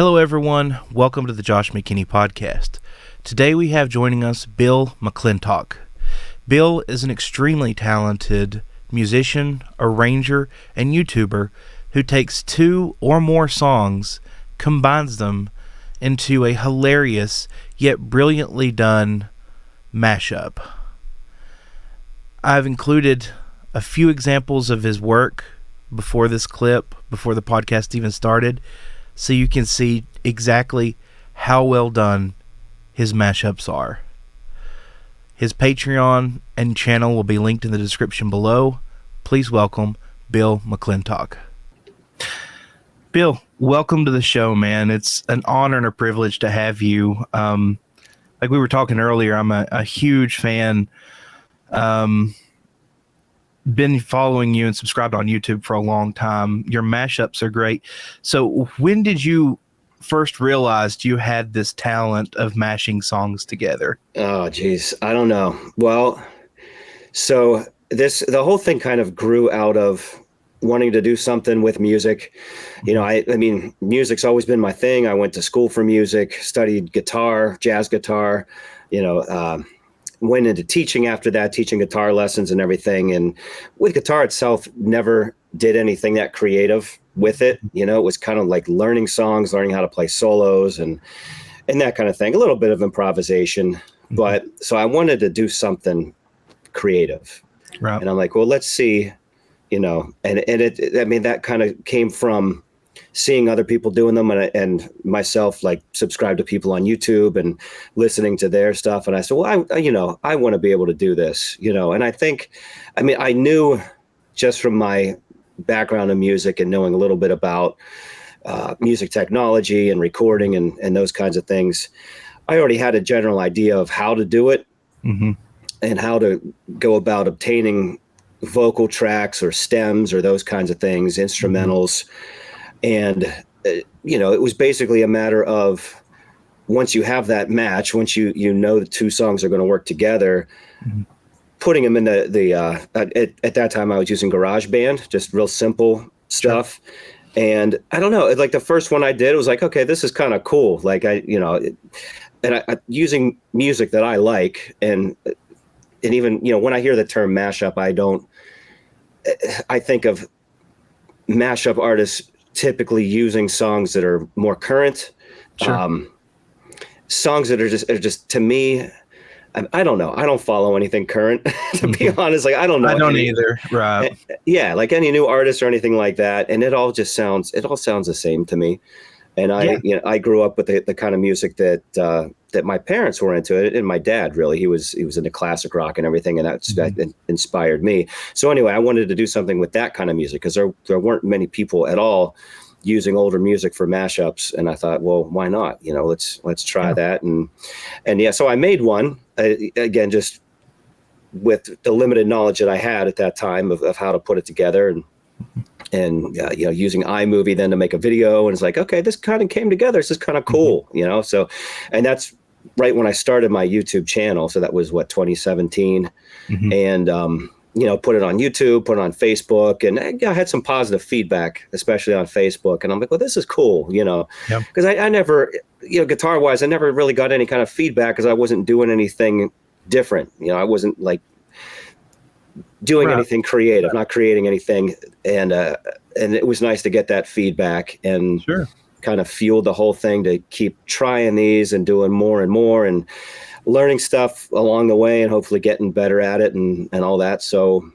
Hello, everyone. Welcome to the Josh McKinney podcast. Today we have joining us Bill McClintock. Bill is an extremely talented musician, arranger, and YouTuber who takes two or more songs, combines them into a hilarious yet brilliantly done mashup. I've included a few examples of his work before this clip, before the podcast even started, so you can see exactly how well done his mashups are. His Patreon and channel will be linked in the description below. Please welcome Bill McClintock. Bill, welcome to the show, man. It's an honor and a privilege to have you. Like we were talking earlier, I'm a huge fan. Been following you and subscribed on YouTube for a long time. Your mashups are great. So when did you first realize you had this talent of mashing songs together? Oh, geez. I don't know. Well, so the whole thing kind of grew out of wanting to do something with music. You know, I mean, music's always been my thing. I went to school for music, studied guitar, jazz guitar, went into teaching after that, teaching guitar lessons and everything. And with guitar itself, never did anything that creative with it. You know, it was kind of like learning songs, learning how to play solos and that kind of thing, a little bit of improvisation. But so I wanted to do something creative. Right. And I'm like, well, let's see, and that kind of came from seeing other people doing them and myself, like, subscribe to people on YouTube and listening to their stuff. And I said, well, I want to be able to do this, and I knew just from my background in music and knowing a little bit about music technology and recording and those kinds of things, I already had a general idea of how to do it and how to go about obtaining vocal tracks or stems or those kinds of things, instrumentals. And, it was basically a matter of once you have that match, once you know the two songs are going to work together, putting them in at that time I was using GarageBand, just real simple stuff. Sure. And I don't know, like the first one I did, it was like, okay, this is kind of cool. Like I using music that I like. And even, when I hear the term mashup, I think of mashup artists typically using songs that are more current, sure. Songs that are just to me, I don't know. I don't follow anything current, to be honest. Like, I don't know. I don't either. Right. Yeah. Like any new artist or anything like that. And it all sounds the same to me. And I grew up with the kind of music that my parents were into, and my dad, really, he was into classic rock and everything. And that inspired me. So anyway, I wanted to do something with that kind of music because there weren't many people at all using older music for mashups. And I thought, well, why not? Let's try that. And so I made one, again, just with the limited knowledge that I had at that time of how to put it together and using iMovie then to make a video. And it's like, okay, this kind of came together. This is kind of cool, So, and that's right when I started my YouTube channel. So that was 2017. And, put it on YouTube, put it on Facebook, and I had some positive feedback, especially on Facebook. And I'm like, well, this is cool, because I never, guitar wise, I never really got any kind of feedback because I wasn't doing anything different. I wasn't like doing anything creative, not creating anything. And it was nice to get that feedback and kind of fueled the whole thing to keep trying these and doing more and more and learning stuff along the way and hopefully getting better at it and all that. So,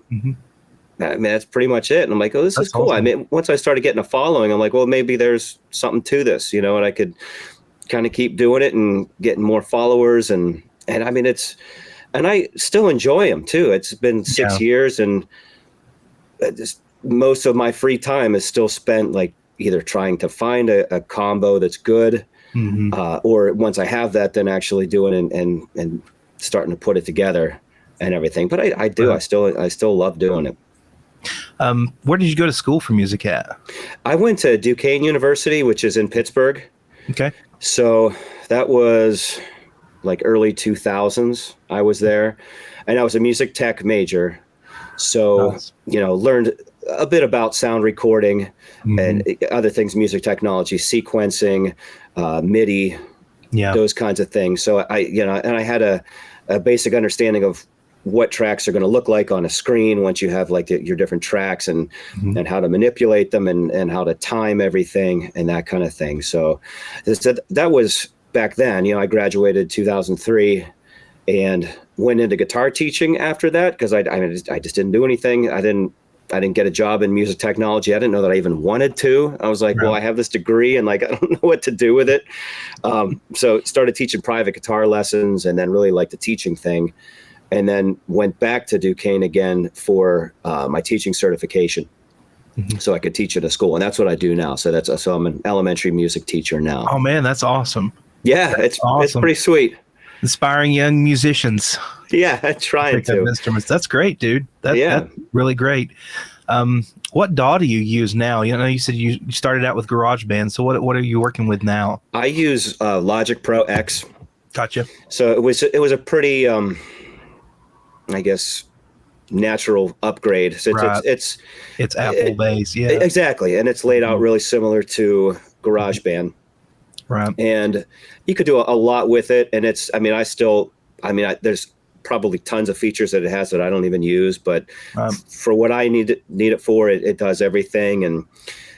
that's pretty much it. And I'm like, oh, this is cool. Awesome. I mean, once I started getting a following, I'm like, well, maybe there's something to this, and I could kind of keep doing it and getting more followers. And I mean, and I still enjoy them too. It's been 6 years and just most of my free time is still spent like either trying to find a combo that's good, or once I have that, then actually doing and starting to put it together and everything. But I still love doing it. Where did you go to school for music at? I went to Duquesne University, which is in Pittsburgh. Okay. So that was like early 2000s. I was there, and I was a music tech major. So, Nice. learned a bit about sound recording and Mhm. other things, music technology, sequencing, MIDI, Yeah. those kinds of things. So and I had a basic understanding of what tracks are going to look like on a screen once you have like your different tracks Mhm. and how to manipulate them and how to time everything and that kind of thing. So that was back then. I graduated 2003 and went into guitar teaching after that because I just didn't do anything. I didn't get a job in music technology. I didn't know that I even wanted to. I was like, well, Right. I have this degree and like I don't know what to do with it. So started teaching private guitar lessons and then really liked the teaching thing. And then went back to Duquesne again for my teaching certification. Mhm. So I could teach at a school. And that's what I do now. So I'm an elementary music teacher now. Oh man, that's awesome. Yeah, That's it's awesome. pretty sweet. Inspiring young musicians Yeah, to trying pick up to. instruments. That's great, dude. Yeah. That's really great. What DAW do you use now? You said you started out with GarageBand. So what are you working with now? I use Logic Pro X. Gotcha. So it was a pretty I guess natural upgrade. So Right. It's Apple based. Yeah. exactly, and it's laid out really similar to GarageBand. Right. And you could do a lot with it. And there's probably tons of features that it has that I don't even use, but for what I need it for, it does everything. And,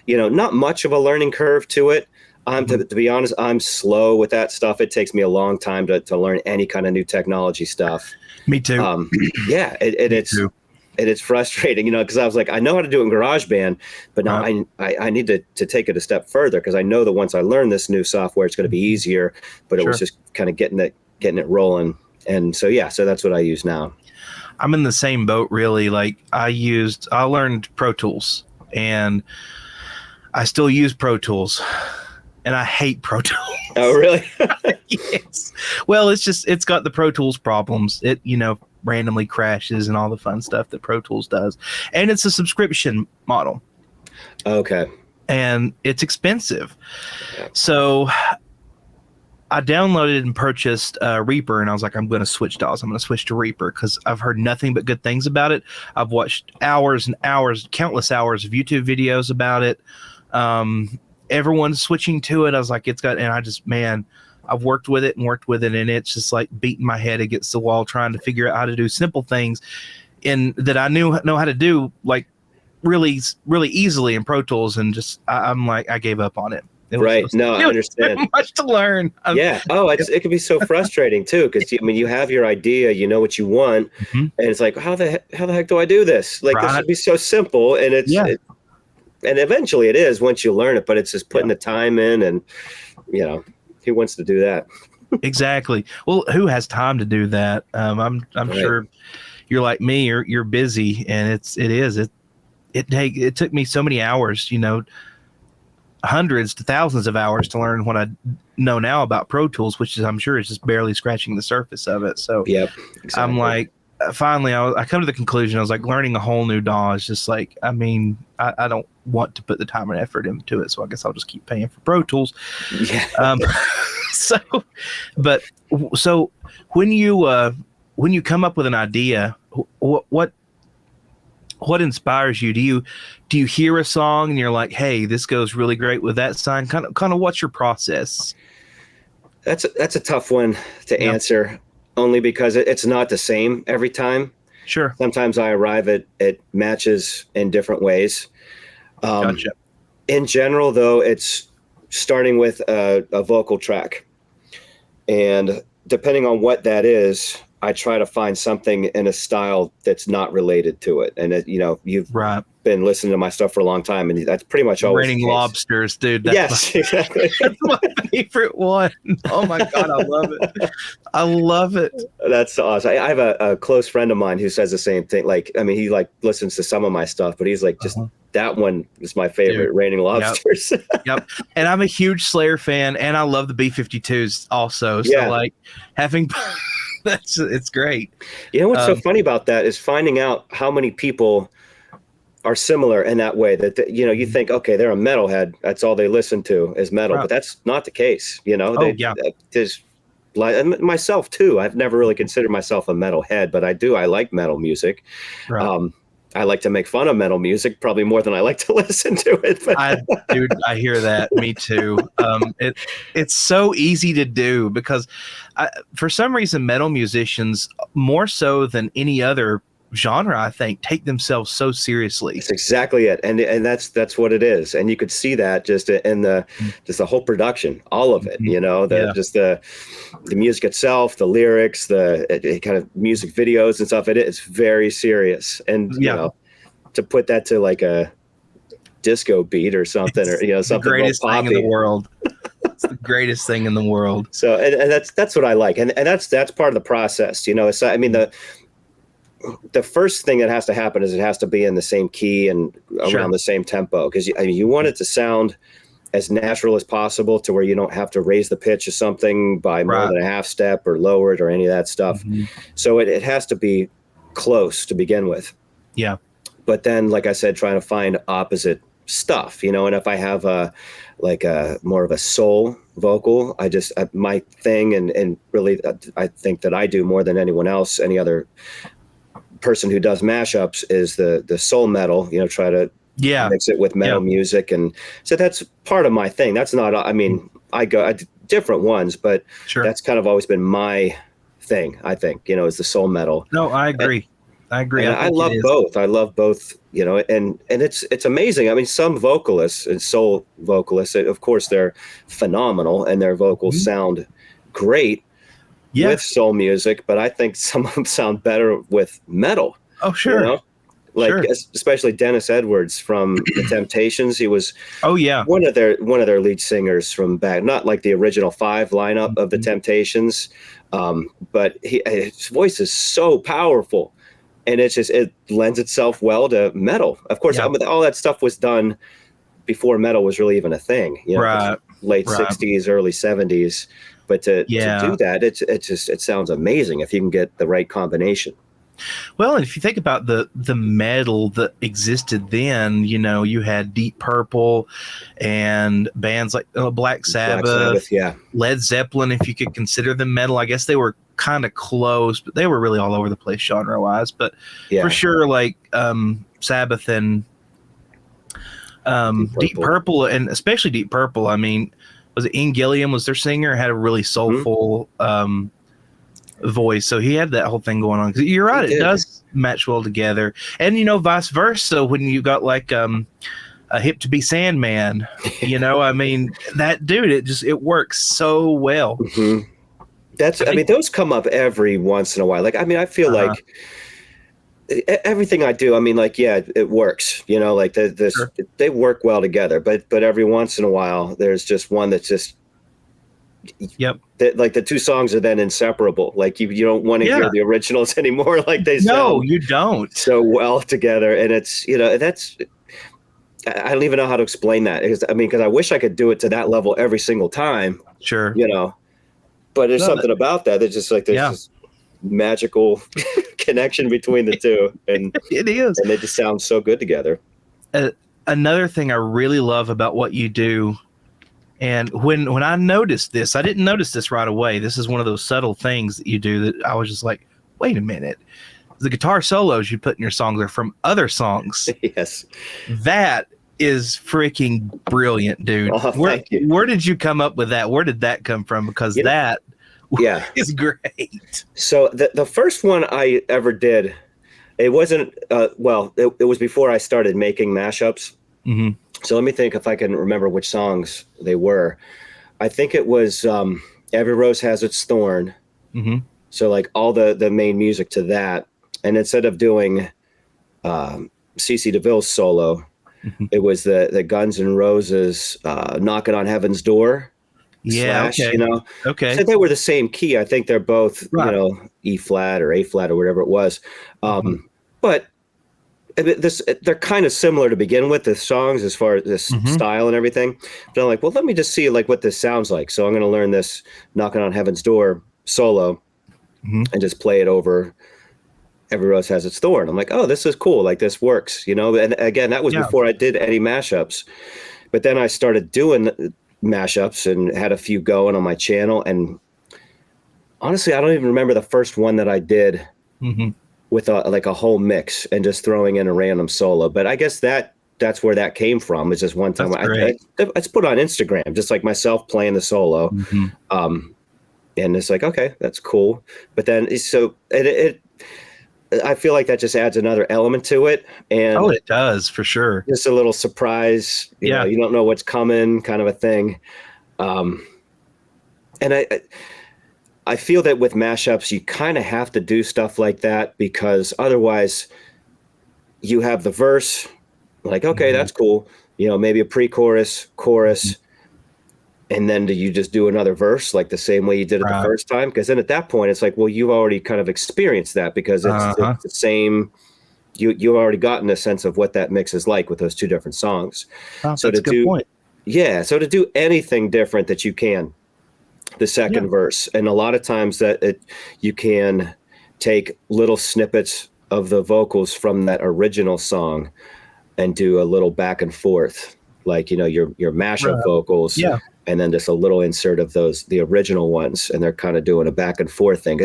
not much of a learning curve to it. To be honest, I'm slow with that stuff. It takes me a long time to learn any kind of new technology stuff. Me too. Yeah. It's frustrating, because I was like, I know how to do it in GarageBand, but now I need to take it a step further because I know that once I learn this new software, it's going to be easier. But it was just kind of getting it rolling, and so that's what I use now. I'm in the same boat, really. Like I learned Pro Tools, and I still use Pro Tools, and I hate Pro Tools. Oh, really? Yes. Well, it's got the Pro Tools problems. It randomly crashes and all the fun stuff that Pro Tools does. And it's a subscription model. Okay. And it's expensive. So I downloaded and purchased Reaper, and I was like, I'm going to switch DAWs. I'm going to switch to Reaper because I've heard nothing but good things about it. I've watched hours and hours, countless hours of YouTube videos about it. Everyone's switching to it. I was like, I've worked with it, and it's just like beating my head against the wall trying to figure out how to do simple things that I know how to do like really, really easily in Pro Tools, and just I'm like, I gave up on it. I understand. Much to learn. Yeah. Oh, it can be so frustrating too because you have your idea, you know what you want, and it's like, how the heck do I do this? Like this would be so simple, and and eventually it is once you learn it, but it's just putting the time in, and who wants to do that? Exactly. Well, who has time to do that? I'm sure you're like me. You're busy, and it took me so many hours, hundreds to thousands of hours to learn what I know now about Pro Tools, which is I'm sure is just barely scratching the surface of it. So exactly. I'm like, finally, I come to the conclusion. I was like, learning a whole new DAW is just like, I don't want to put the time and effort into it. So I guess I'll just keep paying for Pro Tools. Yeah. So when you come up with an idea, what inspires you? Do you hear a song and you're like, hey, this goes really great with that song? Kind of what's your process? That's a tough one to answer, only because it's not the same every time. Sure. Sometimes I arrive at matches in different ways. Gotcha. In general, though, it's starting with a vocal track. And depending on what that is, I try to find something in a style that's not related to it. And you've been listening to my stuff for a long time, and that's pretty much always Raining Lobsters, dude. Exactly. That's my favorite one. Oh my God, I love it. I love it. That's awesome. I have a close friend of mine who says the same thing. He listens to some of my stuff, but he's like, just that one is my favorite, dude. Raining Lobsters. Yep. And I'm a huge Slayer fan, and I love the B-52s also. So having it's great. What's so funny about that is finding out how many people are similar in that way that you think, okay, they're a metalhead, that's all they listen to is metal, but that's not the case. There's myself too. I've never really considered myself a metalhead, but I like metal music. I like to make fun of metal music probably more than I like to listen to it. But Dude, I hear that. Me too. It's so easy to do because for some reason, metal musicians, more so than any other genre, I think, take themselves so seriously. that's exactly it. And that's what it is. And you could see that just in the whole production, all of it, just the music itself, the lyrics, the kind of music videos and stuff. It's very serious. And, to put that to like a disco beat or something, it's something the greatest thing in the world. It's the greatest thing in the world. So, and that's what I like. And that's part of the process, I mean, the first thing that has to happen is it has to be in the same key and around the same tempo. Cause you want it to sound as natural as possible to where you don't have to raise the pitch of something by more than a half step or lower it or any of that stuff. So it has to be close to begin with. Yeah. But then, like I said, trying to find opposite stuff, and if I have a more of a soul vocal, my thing, and really, I think that I do more than anyone else, any other person who does mashups, is the soul metal, try to mix it with metal music. And so that's part of my thing. That's not, I mean, I do different ones, but that's kind of always been my thing, I think, is the soul metal. No, I agree. I love both. I love both, and it's amazing. I mean, some vocalists and soul vocalists, of course, they're phenomenal and their vocals sound great with soul music, but I think some of them sound better with metal. Oh, sure. Especially Dennis Edwards from The Temptations. He was one of their lead singers from back, not like the original 5 lineup of The Temptations, but his voice is so powerful. And it lends itself well to metal. Of course, all that stuff was done before metal was really even a thing. Late 60s, early 70s. But to do that, it sounds amazing if you can get the right combination. Well, and if you think about the metal that existed then, you had Deep Purple and bands like Black Sabbath, Led Zeppelin, if you could consider them metal. I guess they were kind of close, but they were really all over the place genre wise. But for sure, like Sabbath and Deep Purple, and especially Deep Purple. I mean, was it Ian Gilliam was their singer? Had a really soulful voice, so he had that whole thing going on. 'Cause you're right, it does match well together, and vice versa when you got like a Hip to Be Sandman. I mean, that dude, it works so well. I mean, those come up every once in a while. Like, I mean, I feel like everything I do, I mean, like, it works, like they work well together, but every once in a while there's just one that's just, like the two songs are then inseparable. Like you don't want to hear the originals anymore. Like they sound you don't so well together. And it's, I don't even know how to explain that. Because I wish I could do it to that level every single time. Sure. But there's something about that. It's just like there's this magical connection between the two, and it is, and they just sound so good together. Another thing I really love about what you do, and when I noticed this, I didn't notice this right away. This is one of those subtle things that you do that I was just like, wait a minute. The guitar solos you put in your songs are from other songs. Yes. That is freaking brilliant, dude. Oh, thank you. Where did you come up with that? Where did that come from? Because that is great. So the first one I ever did, it wasn't, it was before I started making mashups. So let me think if I can remember which songs they were. I think it was Every Rose Has Its Thorn. So like all the main music to that. And instead of doing CeCe DeVille's solo, it was the Guns N' Roses Knocking on Heaven's Door. Slash, okay. So they were the same key. I think they're both, E flat or A flat or whatever it was. But they're kind of similar to begin with, the songs, as far as this style and everything. But I'm like, well, let me just see like what this sounds like. So I'm going to learn this Knocking on Heaven's Door solo and just play it over Every Rose Has Its Thorn. I'm like, oh, this is cool. Like this works, And again, that was before I did any mashups. But then I started doing mashups and had a few going on my channel. And honestly, I don't even remember the first one that I did. with a whole mix and just throwing in a random solo. But I guess that's where that came from. It's just one time That's great. I put it on Instagram, just like myself playing the solo. Mm-hmm. And it's like, okay, that's cool. But then I feel like that just adds another element to it. And Oh, it does for sure. just a little surprise, you know, you don't know what's coming kind of a thing. And I feel that with mashups, you kind of have to do stuff like that, because otherwise you have the verse, like, okay, that's cool. You know, maybe a pre-chorus, chorus, and then do you just do another verse like the same way you did it the first time? Because then at that point, it's like, well, you've already kind of experienced that, because it's the same. You've already gotten a sense of what that mix is like with those two different songs. Oh, so that's a good point. Yeah. So to do anything different that you can, the second verse, and a lot of times you can take little snippets of the vocals from that original song and do a little back and forth, like, you know, your mashup vocals, and then just a little insert of the original ones, and they're kind of doing a back and forth thing.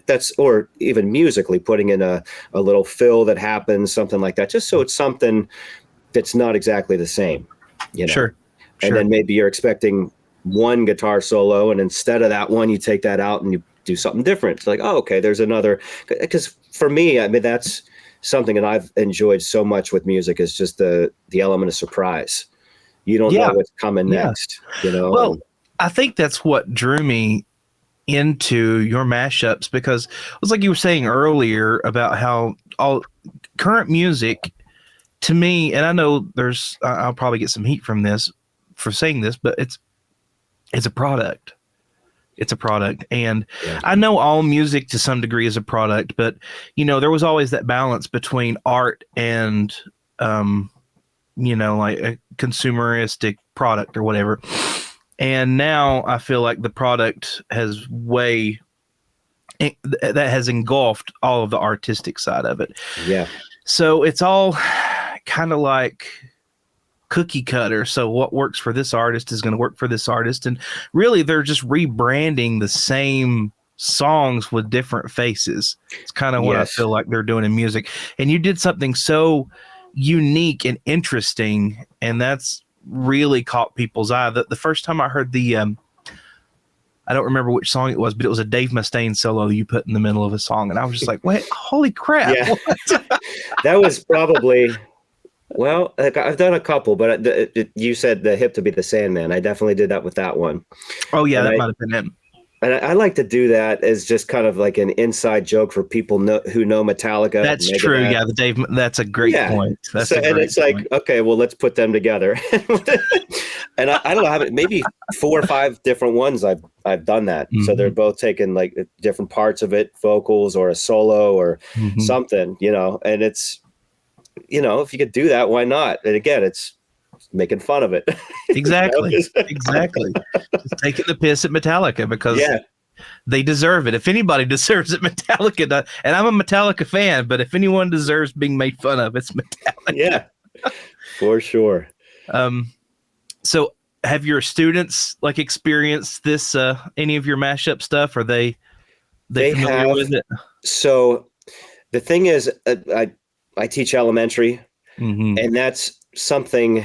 That's, or even musically putting in a little fill that happens, something like that, just so it's something that's not exactly the same, you know. Sure. And then maybe you're expecting one guitar solo, and instead of that one, you take that out and you do something different. It's like, oh, okay, there's another. Because for me, I mean, that's something that I've enjoyed so much with music, is just the element of surprise. You don't know what's coming next, you know? Well, I think that's what drew me into your mashups, because it was like you were saying earlier about how all current music, to me, and I know I'll probably get some heat from this for saying this, but it's a product. It's a product. And I know all music to some degree is a product, but, you know, there was always that balance between art and, you know, like a consumeristic product or whatever. And now I feel like the product has that has engulfed all of the artistic side of it. Yeah. So it's all kind of like cookie cutter. So what works for this artist is going to work for this artist. And really, they're just rebranding the same songs with different faces. It's kind of what I feel like they're doing in music. And you did something so unique and interesting, and that's really caught people's eye. The first time I heard I don't remember which song it was, but it was a Dave Mustaine solo you put in the middle of a song, and I was just like, wait, holy crap. Yeah. That was probably, well, like, I've done a couple, but you said the Hip to Be the Sandman. I definitely did that with that one. Oh yeah, that might have been him. And I like to do that as just kind of like an inside joke for people who know Metallica. That's true. Yeah, that's a great point. It's like, okay, well, let's put them together. And I don't know, maybe 4 or 5 different ones I've done that. Mm-hmm. So they're both taking like different parts of it, vocals or a solo or something, you know. And it's, you know, if you could do that, why not? And again, it's making fun of it. Exactly. Exactly. Just taking the piss at Metallica, because they deserve it. If anybody deserves it, Metallica does. And I'm a Metallica fan, but if anyone deserves being made fun of, it's Metallica. Yeah, for sure. So have your students like experienced this, any of your mashup stuff? Are they familiar have, with it? So the thing is, I teach elementary, and that's something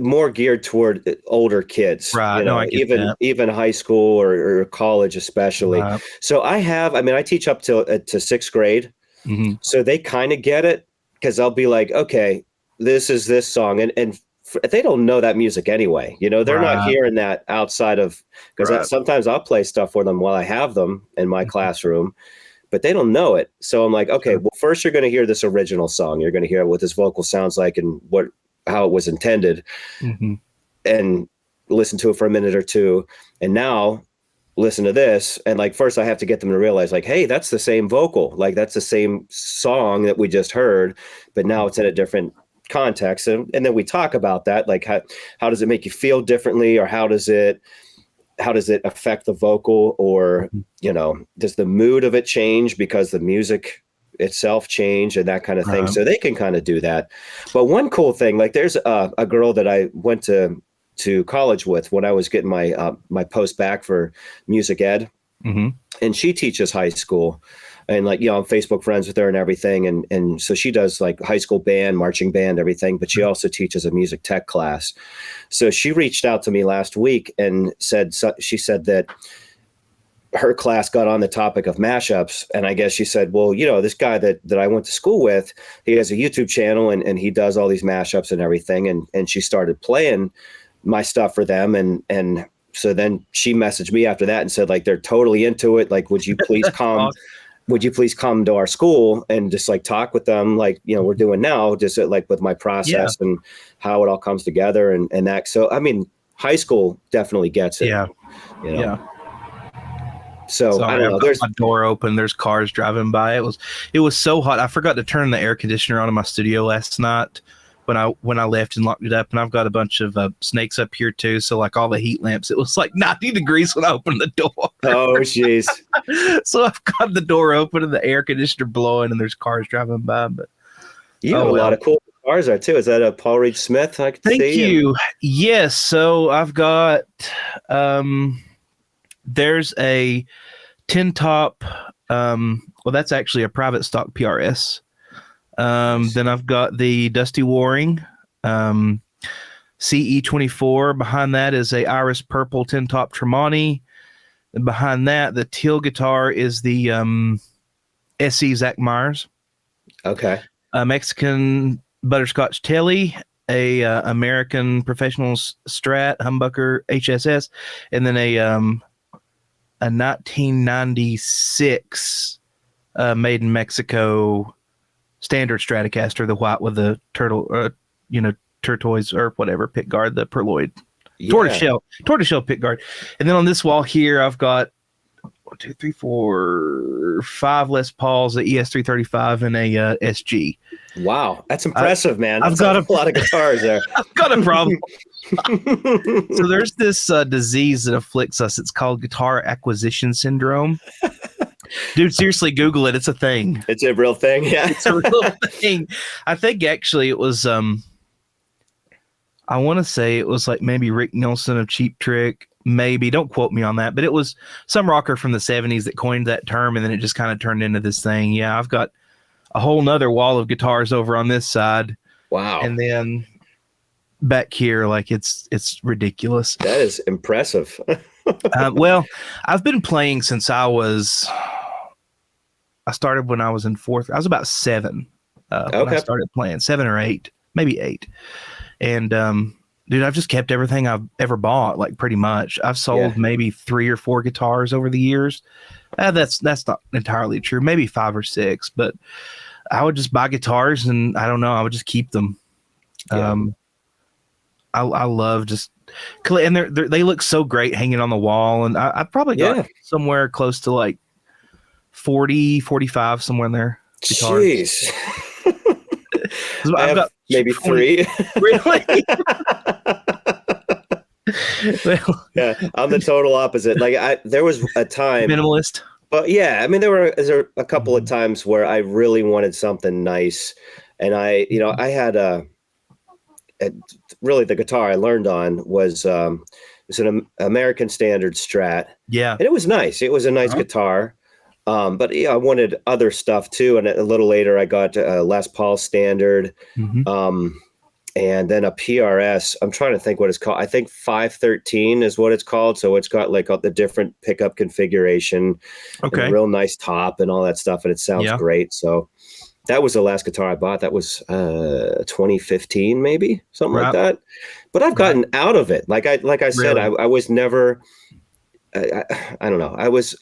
more geared toward older kids, right? You know, even high school or college, especially. Right. So I teach up to 6th grade, so they kind of get it, because I'll be like, okay, this is this song, and they don't know that music anyway. You know, they're not hearing that outside of, because sometimes I'll play stuff for them while I have them in my classroom, but they don't know it. So I'm like, okay, well, first you're going to hear this original song. You're going to hear what this vocal sounds like and how it was intended, and listen to it for a minute or two. And now listen to this. And like, first I have to get them to realize, like, hey, that's the same vocal. Like, that's the same song that we just heard, but now it's in a different context. And then we talk about that. Like, how does it make you feel differently? Or how does it affect the vocal? Or, you know, does the mood of it change because the music itself change and that kind of thing? So they can kind of do that. But one cool thing, like, there's a girl that I went to college with when I was getting my post back for music ed, and she teaches high school. and like, I'm Facebook friends with her and everything. And so she does like high school band, marching band, everything, but she also teaches a music tech class. So she reached out to me last week and she said that her class got on the topic of mashups. And I guess she said, well, this guy that I went to school with, he has a YouTube channel and he does all these mashups and everything. And she started playing my stuff for them. And so then she messaged me after that and said, like, they're totally into it. Like, would you please come? Awesome. Would you please come to our school and just like talk with them, like, we're doing now, just like with my process and how it all comes together and that. So, I mean, high school definitely gets it. Yeah. Yeah. So sorry, I don't know. There's my door open. There's cars driving by. It was so hot. I forgot to turn the air conditioner on in my studio last night when I left and locked it up. And I've got a bunch of snakes up here too. So like all the heat lamps, it was like 90 degrees when I opened the door. Oh, jeez. So I've got the door open and the air conditioner blowing, and there's cars driving by. But you have a lot of cool cars there too. Is that a Paul Reed Smith? I can see. Thank you. Yes. So I've got there's a tin top. Well, that's actually a private stock PRS. Then I've got the Dusty Waring CE24. Behind that is a Iris Purple tin top Tremonti. And behind that, the teal guitar is the SC Zach Myers. Okay. A Mexican Butterscotch Telly, a American Professional Strat Humbucker HSS, and then a 1996 made in Mexico standard Stratocaster, the white with the turtle, turquoise or whatever pick guard, the perloid tortoiseshell pick guard. And then on this wall here, I've got 1, 2, 3, 4, 5 Les Pauls, a ES335, and a SG. Wow, that's impressive, man. I've got a lot of guitars there. I've got a problem. So there's this disease that afflicts us. It's called guitar acquisition syndrome. Dude, seriously, Google it. It's a thing. It's a real thing. Yeah, it's a real thing. I think actually it was. I want to say it was like maybe Rick Nielsen of Cheap Trick. Maybe, don't quote me on that, but it was some rocker from the 70s that coined that term, and then it just kind of turned into this thing. Yeah, I've got a whole nother wall of guitars over on this side. Wow. And then back here, like it's ridiculous. That is impressive. Well, I've been playing since I started when I was in 4th. I was about 7 when I started playing, 7 or 8, maybe 8. And dude, I've just kept everything I've ever bought, like pretty much. I've sold maybe 3 or 4 guitars over the years. That's not entirely true. Maybe 5 or 6, but I would just buy guitars and I don't know, I would just keep them. Yeah. I love just, and they look so great hanging on the wall. And I probably got somewhere close to like 40, 45, somewhere in there. Guitars. Jeez. I've got maybe 3. Really? Well, yeah, I'm the total opposite. Like there was a time minimalist. But yeah, I mean, there were a couple of times where I really wanted something nice, and I had really the guitar I learned on was an American Standard Strat. Yeah, and it was nice. It was a nice guitar. But I wanted other stuff too. And a little later, I got a Les Paul Standard, and then a PRS. I'm trying to think what it's called. I think 513 is what it's called. So it's got like all the different pickup configuration, and a real nice top and all that stuff. And it sounds great. So that was the last guitar I bought. That was 2015, maybe something like that. But I've gotten out of it. Like I said, I was never. I don't know. I was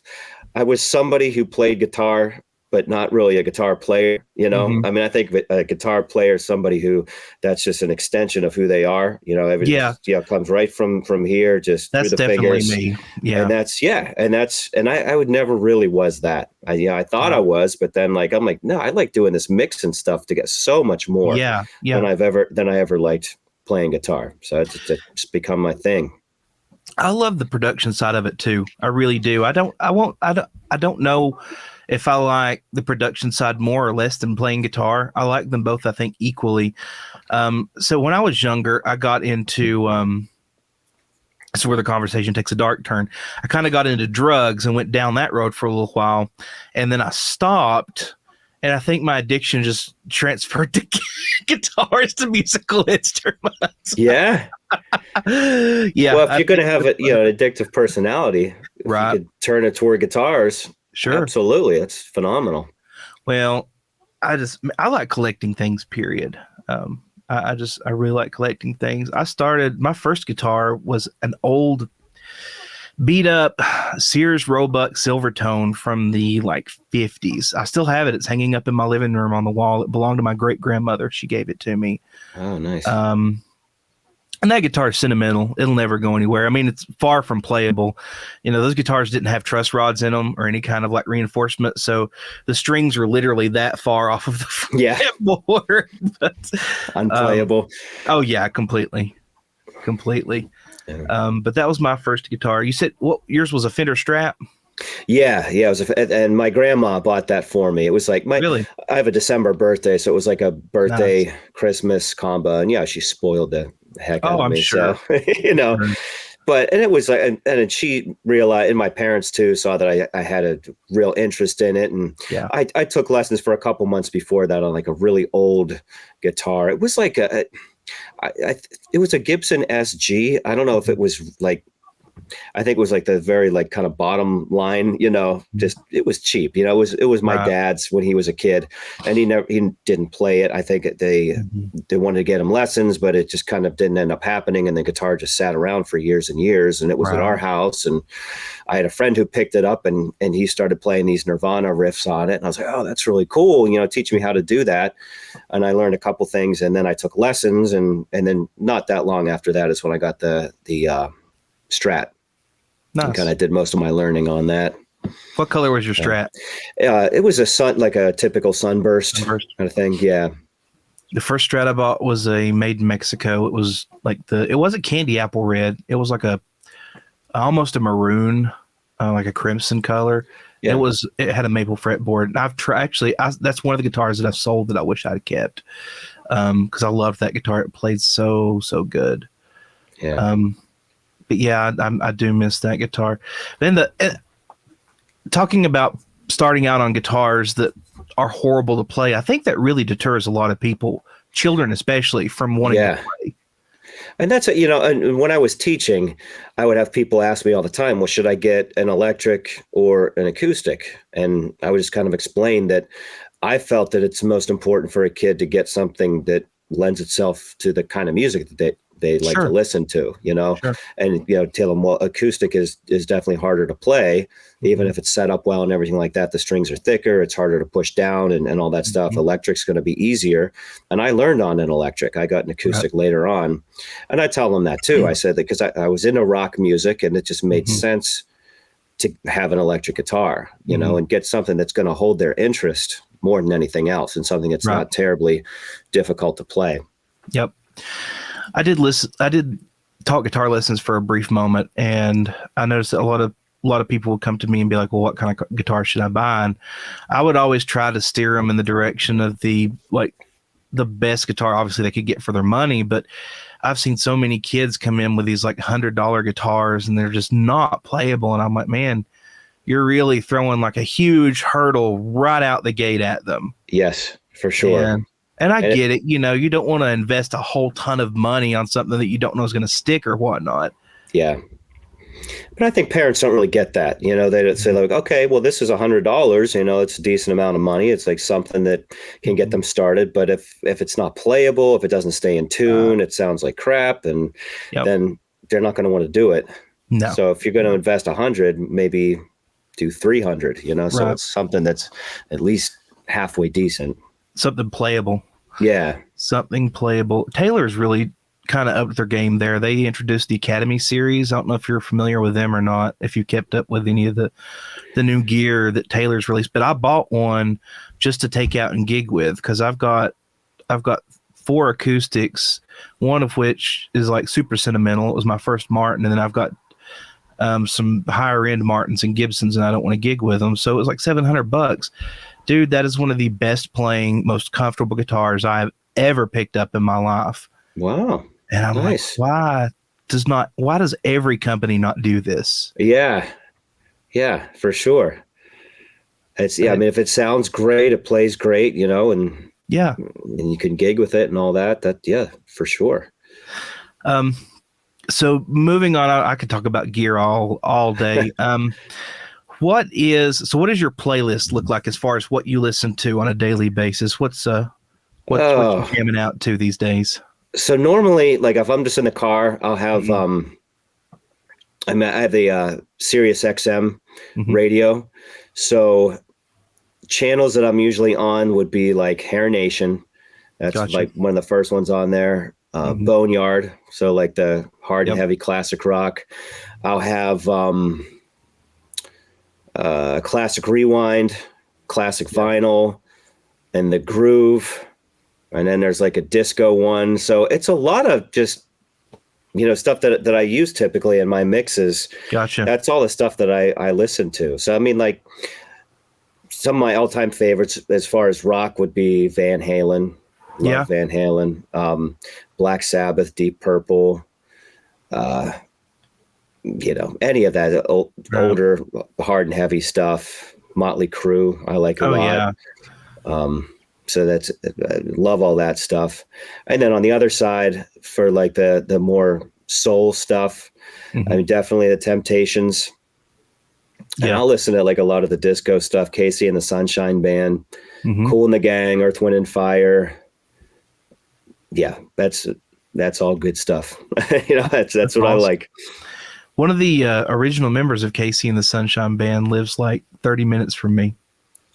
somebody who played guitar, but not really a guitar player, I mean, I think a guitar player is somebody who that's just an extension of who they are, everything comes right from here, just that's through the definitely fingers. Me. Yeah. And I would never really was that. I thought I was, but then I'm like, no, I like doing this mixing stuff to get so much more than I ever liked playing guitar. So it's just become my thing. I love the production side of it too. I really do. I don't know if I like the production side more or less than playing guitar. I like them both, I think, equally. So when I was younger, I got into This is where the conversation takes a dark turn. I kind of got into drugs and went down that road for a little while, and then I stopped. And I think my addiction just transferred to guitars, to musical instruments. Yeah. Yeah. Well, if you're going to have an addictive personality, if right, you could turn it toward guitars, sure, absolutely, it's phenomenal. Well, I like collecting things. Period. I really like collecting things. My first guitar was an old beat up Sears Roebuck Silvertone from the 50s. I still have it. It's hanging up in my living room on the wall. It belonged to my great grandmother. She gave it to me. Oh, nice. And that guitar is sentimental. It'll never go anywhere. I mean, it's far from playable. Those guitars didn't have truss rods in them or any kind of reinforcement. So the strings are literally that far off of the fretboard. But, unplayable. Oh yeah, completely. Yeah. But that was my first guitar. You said yours was a Fender Strat? Yeah, it was, and my grandma bought that for me. It was like really? I have a December birthday, so it was like a birthday Christmas combo, and she spoiled the heck out of me. Sure. So but it was like, and she realized, and my parents too saw that I had a real interest in it, and I took lessons for a couple months before that on a really old guitar. It was like it was a Gibson SG. I don't know if it was I think it was the very kind of bottom line, just it was cheap. It was my dad's when he was a kid, and he didn't play it. I think they wanted to get him lessons, but it just kind of didn't end up happening. And the guitar just sat around for years and years, and it was at our house. And I had a friend who picked it up, and he started playing these Nirvana riffs on it. And I was like, oh, that's really cool. Teach me how to do that. And I learned a couple things, and then I took lessons, and then not that long after that is when I got the Strat. Nice. Kind of did most of my learning on that. What color was your Strat? It was a typical sunburst kind of thing. Yeah. The first Strat I bought was a made in Mexico. It was it wasn't candy apple red. It was almost a maroon, like a crimson color. Yeah. It had a maple fretboard. And that's one of the guitars that I've sold that I wish I'd kept. Cause I loved that guitar. It played so good. Yeah. But yeah, I do miss that guitar. Then talking about starting out on guitars that are horrible to play, I think that really deters a lot of people, children especially, from wanting to play. And that's and when I was teaching, I would have people ask me all the time, well, should I get an electric or an acoustic? And I would just kind of explain that I felt that it's most important for a kid to get something that lends itself to the kind of music that they like to listen to, and, tell them, well, acoustic is definitely harder to play, even if it's set up well and everything like that. The strings are thicker. It's harder to push down and all that stuff. Electric's going to be easier. And I learned on an electric. I got an acoustic later on. And I tell them that too. I said that because I was into rock music, and it just made sense to have an electric guitar, and get something that's going to hold their interest more than anything else, and something that's not terribly difficult to play. Yep. I did taught guitar lessons for a brief moment, and I noticed that a lot of people would come to me and be like, well, what kind of guitar should I buy? And I would always try to steer them in the direction of the best guitar, obviously, they could get for their money. But I've seen so many kids come in with these $100 guitars, and they're just not playable. And I'm like, man, you're really throwing a huge hurdle right out the gate at them. Yes, for sure. And I get it. You don't want to invest a whole ton of money on something that you don't know is going to stick or whatnot. Yeah. But I think parents don't really get that. They don't say okay, well, this is $100, it's a decent amount of money. It's something that can get them started. But if it's not playable, if it doesn't stay in tune, it sounds like crap. And then they're not going to want to do it. No. So if you're going to invest 100, maybe do 300, so it's something that's at least halfway decent. Something playable. Yeah. Something playable. Taylor's really kind of upped their game there. They introduced the Academy series. I don't know if you're familiar with them or not, if you kept up with any of the new gear that Taylor's released. But I bought one just to take out and gig with, because I've got 4 acoustics, one of which is super sentimental. It was my first Martin, and then I've got some higher end Martins and Gibsons, and I don't want to gig with them. So it was $700. Dude, that is one of the best playing, most comfortable guitars I've ever picked up in my life. Wow. And I'm nice. why why does every company not do this? Yeah, for sure. It's I mean, if it sounds great, it plays great, and yeah, and you can gig with it and all that. Yeah, for sure. So moving on, I could talk about gear all day. What does your playlist look like as far as what you listen to on a daily basis? What's what you jamming out to these days? So normally, like if I'm just in the car, I'll have I have the Sirius XM radio. So channels that I'm usually on would be like Hair Nation. That's like one of the first ones on there. Boneyard, so like the hard and heavy classic rock. I'll have classic rewind, classic vinyl, and the groove. And then there's like a disco one. So it's a lot of just stuff that I use typically in my mixes. Gotcha. That's all the stuff that I listen to. So I mean, like some of my all-time favorites as far as rock would be Van Halen. Love Van Halen, Black Sabbath, Deep Purple, any of that older hard and heavy stuff. Motley Crue, I like a lot. Yeah. So that's I love all that stuff. And then on the other side, for like the more soul stuff, I mean, definitely the Temptations. And I'll listen to like a lot of the disco stuff, Casey and the Sunshine Band, Kool and the Gang, Earth, Wind and Fire. Yeah, that's all good stuff. That's what awesome. I like. One of the original members of Casey and the Sunshine Band lives like 30 minutes from me.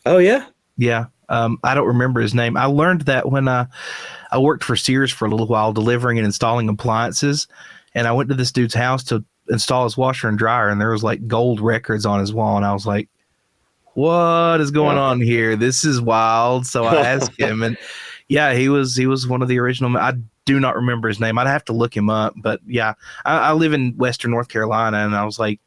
Oh yeah? Yeah. I don't remember his name. I learned that when I worked for Sears for a little while, delivering and installing appliances, and I went to this dude's house to install his washer and dryer, and there was like gold records on his wall, and I was like, what is going on here? This is wild. So I asked him, and yeah, he was one of the original. I do not remember his name. I'd have to look him up, but yeah, I live in Western North Carolina, and I was like,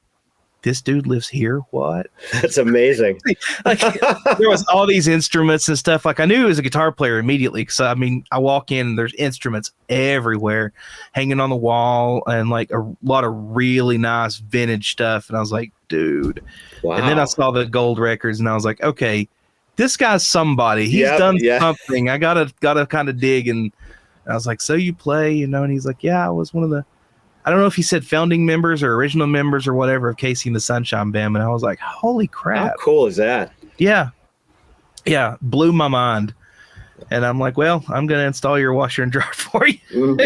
this dude lives here? What? That's amazing. Like, there was all these instruments and stuff. Like, I knew he was a guitar player immediately, because I mean, I walk in and there's instruments everywhere hanging on the wall, and like a lot of really nice vintage stuff. And I was like, dude. Wow. And then I saw the gold records, and I was like, okay, this guy's somebody. He's done something. I gotta kind of dig. And I was like, so you play, and he's like, yeah, I was one of the, I don't know if he said founding members or original members or whatever of Casey and the Sunshine Band. And I was like, holy crap. How cool is that? Yeah. Yeah. Blew my mind. And I'm like, well, I'm going to install your washer and dryer for you. I'm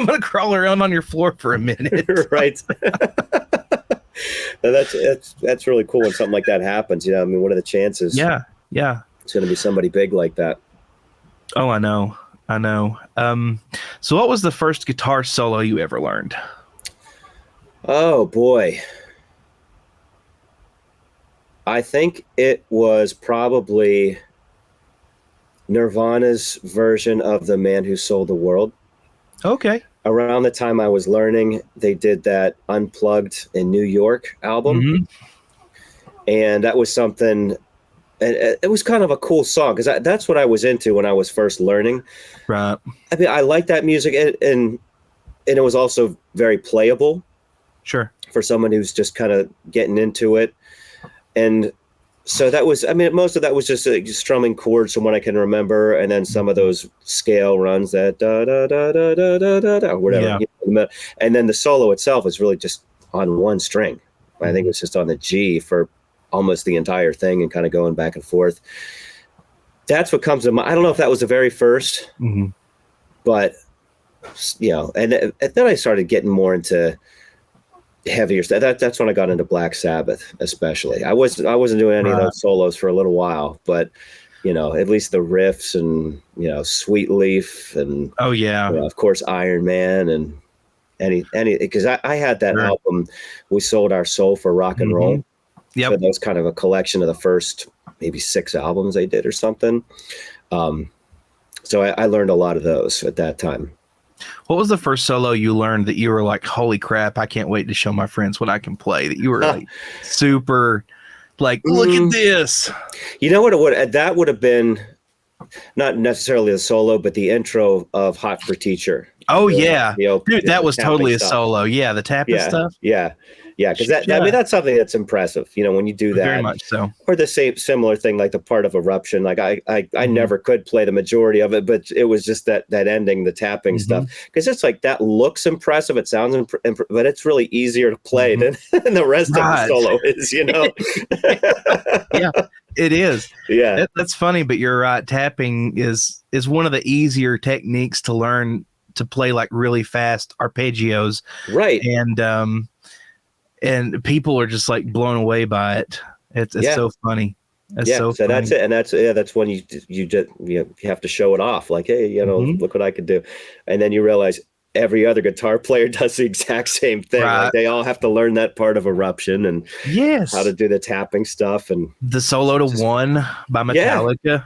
going to crawl around on your floor for a minute. Right. That's really cool when something like that happens. I mean, what are the chances? Yeah. Yeah. It's going to be somebody big like that. Oh, I know. So what was the first guitar solo you ever learned? Oh boy. I think it was probably Nirvana's version of The Man Who Sold the World. Okay. Around the time I was learning, they did that Unplugged in New York album. And that was something. And it was kind of a cool song, because that's what I was into when I was first learning. Right. I mean, I like that music, and it was also very playable. Sure. For someone who's just kind of getting into it. And so that was, I mean, most of that was just strumming chords from what I can remember, and then some of those scale runs that da da da da da da da da, or whatever. Yeah. And then the solo itself was really just on one string. I think it was just on the G for almost the entire thing, and kind of going back and forth. That's what comes to mind. I don't know if that was the very first, but and then I started getting more into heavier stuff. That's when I got into Black Sabbath, especially. I wasn't doing any of those solos for a little while, but at least the riffs and Sweet Leaf and of course Iron Man and any because I had that album, We Sold Our Soul for Rock and Roll. Yeah, so that was kind of a collection of the first maybe 6 albums they did or something. So I learned a lot of those at that time. What was the first solo you learned that you were like, holy crap, I can't wait to show my friends what I can play? That you were like super, like, look at this. You know what? That would have been not necessarily the solo, but the intro of Hot for Teacher. Oh yeah, dude, that the was totally a stuff. solo. Yeah, the tapping stuff. Yeah. Because that's something that's impressive. When you do that, very much so. Or the similar thing, like the part of Eruption. Like I never could play the majority of it, but it was just that ending, the tapping stuff, because it's like that looks impressive. It sounds, but it's really easier to play than the rest of the solo is. Yeah, it is. Yeah, that's funny, but you're right. Tapping is one of the easier techniques to learn to play like really fast arpeggios, right? And people are just like blown away by it. It's so funny. So funny. That's it, and that's when you just you have to show it off. Like, hey, look what I could do, and then you realize every other guitar player does the exact same thing. Right. Like they all have to learn that part of Eruption and how to do the tapping stuff and the solo to One by Metallica. Yeah.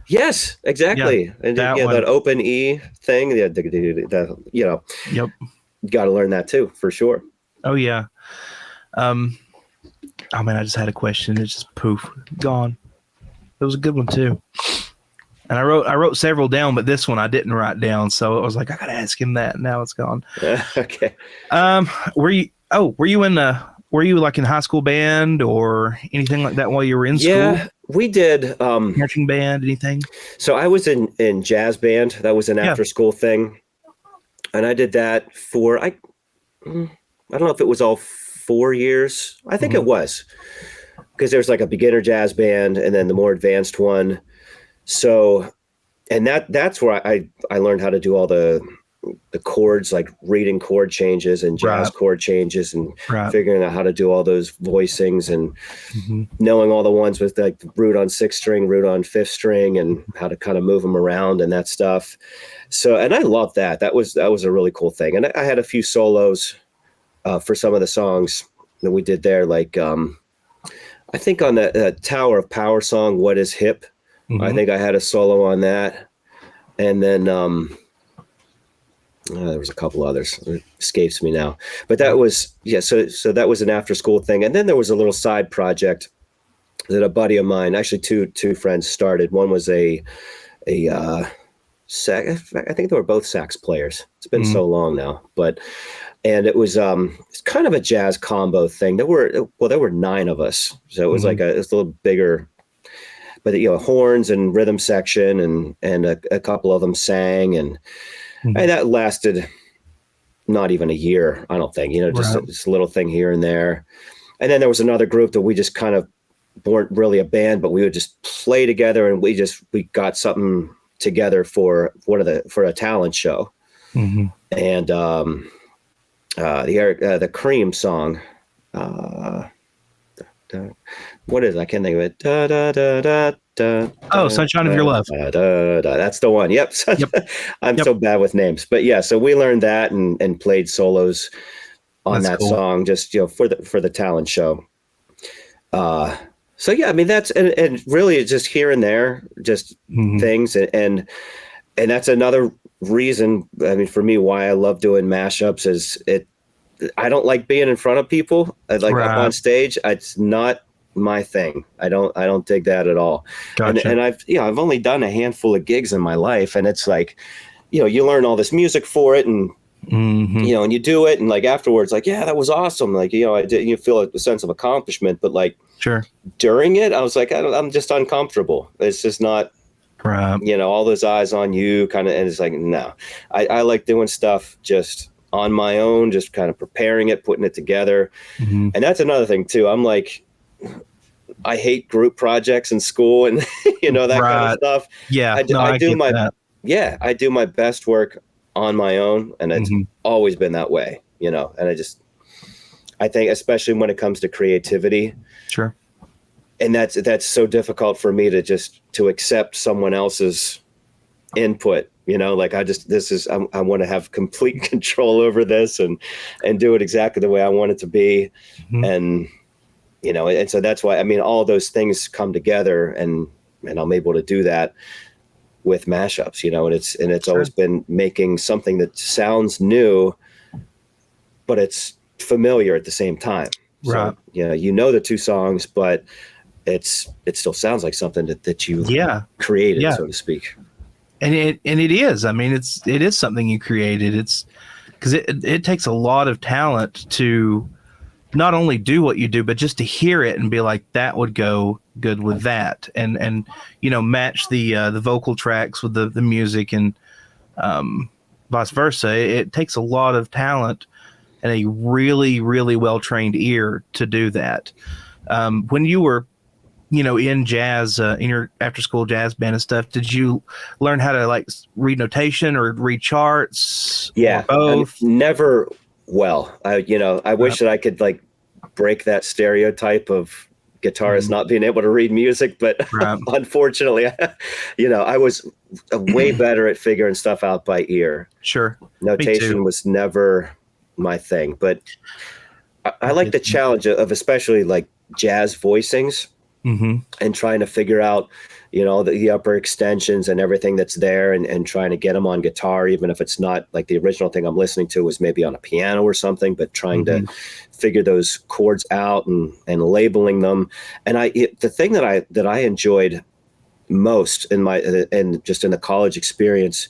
Yes, exactly. And that open E thing. Yep. Got to learn that too, for sure. Oh yeah. Oh man, I just had a question. It's just poof, gone. It was a good one too. And I wrote several down, but this one I didn't write down. So I was like, I gotta ask him that. Now it's gone. Okay. Were you like in high school band or anything like that while you were in school? Yeah, we did. Marching band, anything? So I was in jazz band. That was an after school thing, and I did that for I don't know if it was all 4 years. I think it was, because there's like a beginner jazz band and then the more advanced one. So, and that's where I learned how to do all the chords, like reading chord changes and jazz chord changes and figuring out how to do all those voicings and knowing all the ones with like root on 6th string, root on 5th string, and how to kind of move them around and that stuff. So, and I loved that. That was a really cool thing. And I had a few solos for some of the songs that we did there. Like, I think on the Tower of Power song, What is Hip? I think I had a solo on that. And then there was a couple others. It escapes me now. But that was, so that was an after school thing. And then there was a little side project that a buddy of mine, actually two friends, started. One was a sax. I think they were both sax players. It's been so long now. And it was it's kind of a jazz combo thing. There were 9 of us. So it was like it was a little bigger, but horns and rhythm section and a couple of them sang and that lasted not even a year, I don't think, just a little thing here and there. And then there was another group that we just kind of weren't really a band, but we would just play together, and we got something together for a talent show. And the Cream song, what is it? I can't think of it. Sunshine of Your Love. That's the one. Yep. I'm so bad with names, but yeah. So we learned that and played solos on that song, just for the talent show. So yeah, I mean that's and really it's just here and there, just things, and that's another reason. I mean, for me, why I love doing mashups is I don't like being in front of people. Up on stage. It's not my thing. I don't dig that at all. Gotcha. And I've only done a handful of gigs in my life, and it's like, you learn all this music for it, and and you do it, and like afterwards, like, yeah, that was awesome. Like, I did. You feel a sense of accomplishment, but like, during it, I was like, I'm just uncomfortable. It's just not. All those eyes on you, kind of, and it's like, no. I like doing stuff just on my own, just kind of preparing it, putting it together. And that's another thing too. I'm like, I hate group projects in school and that kind of stuff. Yeah. I do my best work on my own, and it's always been that way, and I think especially when it comes to creativity. Sure. And that's so difficult for me to accept someone else's input. Like I want to have complete control over this and do it exactly the way I want it to be. And, and so that's why, I mean, all those things come together and I'm able to do that with mashups, and it's always been making something that sounds new, but it's familiar at the same time. So, the 2 songs, but it still sounds like something that you created, yeah. so to speak. And it is. I mean, it is something you created. It's because it takes a lot of talent to not only do what you do, but just to hear it and be like, that would go good with that, and match the vocal tracks with the music, and vice versa. It takes a lot of talent and a really, really well trained ear to do that. When you were in jazz, in your after school jazz band and stuff, did you learn how to like read notation or read charts? Yeah, or both? Never well. I wish that I could like break that stereotype of guitarists not being able to read music, but unfortunately, I was way better at figuring stuff out by ear. Sure. Notation was never my thing, but I like the challenge of especially like jazz voicings. And trying to figure out, the upper extensions and everything that's there, and trying to get them on guitar, even if it's not like the original thing I'm listening to was maybe on a piano or something, but trying to figure those chords out and labeling them. And the thing that I enjoyed most and just in the college experience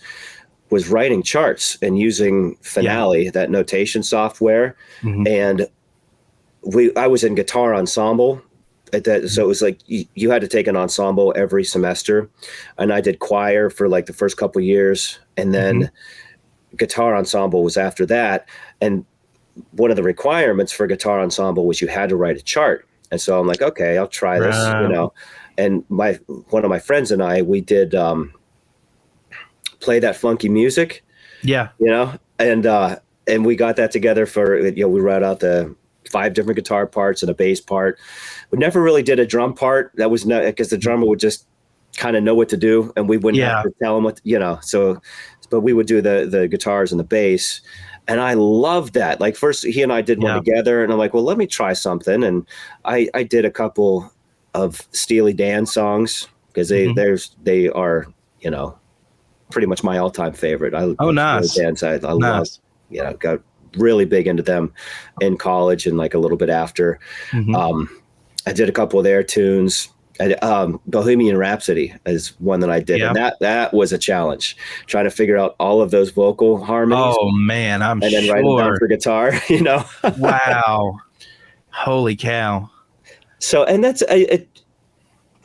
was writing charts and using Finale, that notation software. And I was in guitar ensemble. So it was like you had to take an ensemble every semester, and I did choir for like the first couple of years, and then guitar ensemble was after that. And one of the requirements for guitar ensemble was you had to write a chart. And so I'm like, okay, I'll try this, And one of my friends and I, we did play that funky music, and we got that together for we wrote out the 5 different guitar parts and a bass part. We never really did a drum part. That was not because the drummer would just kind of know what to do, and we wouldn't have to tell him what, so, but we would do the guitars and the bass. And I loved that. Like first he and I did one together, and I'm like, well, let me try something. And I did a couple of Steely Dan songs because they are, pretty much my all-time favorite. Nice. Steely Dan, I love, got really big into them in college and like a little bit after. I did a couple of their tunes. Bohemian Rhapsody is one that I did, and that was a challenge, trying to figure out all of those vocal harmonies. Oh man, and then write them down for guitar. Wow, holy cow! So, and that's and